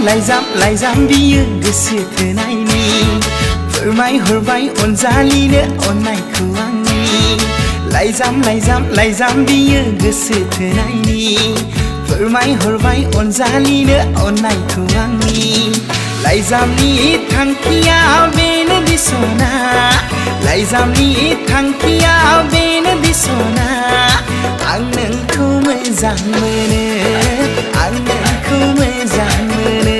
लाइजाम बियो गोसो थोनायनि फोरमायहरबाय अनजालिनो अननायखौ आंनि लाइजाम बियो गोसो थोनायनि फोरमायहरबाय अनजालिनो अननायखौ आंनि लाइजामनि थांखिया बेनो दिसना लाइजामनि थांखिया बेनो दिसना आं नोंखौ मोजां मोनो आं नोंखौ मोजां मोनो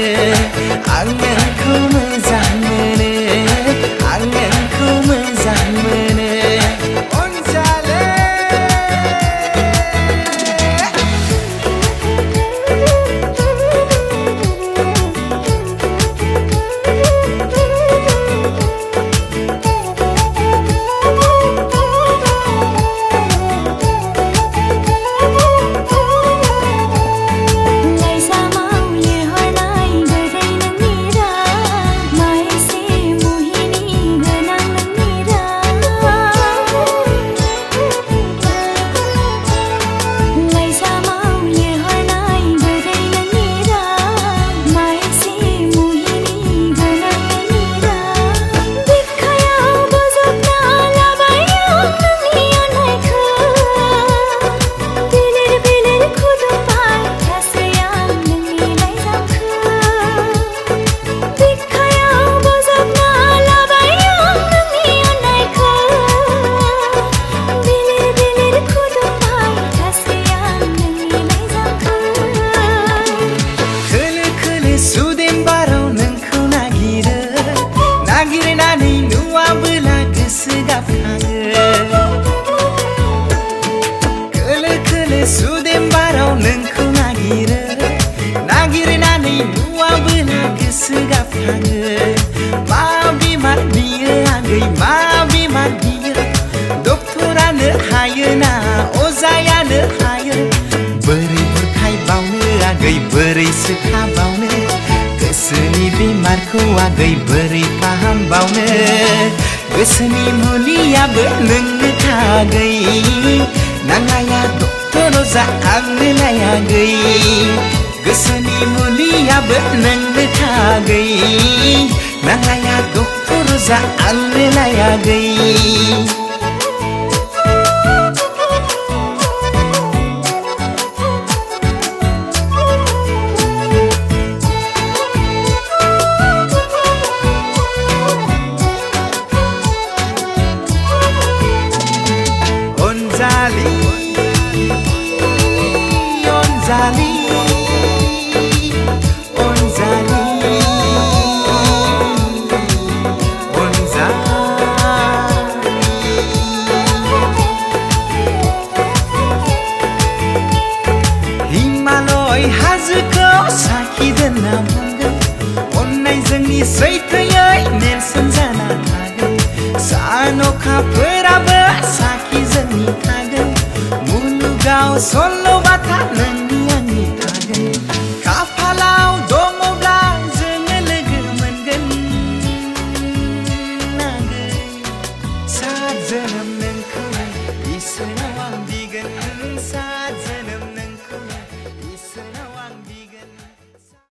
आं नोंखौ मोजां मोनो आं नोंखौ मोजां मोनो अनजाले सुदेमबाराव नोंखौ नागिरनानै नुवाबोला गोसो गाबखाङो मा बेमार बियो आगै मा बेमार बियो डक्टरानो हायोना अजायानो हायो बोरै बुरखायबावनो आगै बोरै सोखाबावनो गोसोनि बेमारखौ आगै बोरै फाहामबावनो गोसोनि मुलियाबो नोंनो थागै नांलाया डक्टर अजा आंनो लायागै गोसोनि मुलियाबो नोंनो थागै नांलाया डक्टर अजा आंनो लायागै हाजोखौ साखि दोनना बुंगोन अननाय जोंनि सैथोयै नेरसोन जाना थागोन सान अखाफोराबो साखि जोंनि थागोन मुलुगाव सल'बाथा नोंनि आंनि थागोन खाफालाव दङब्ला जोङो लोगो मोनगोन नागै सात जोनोम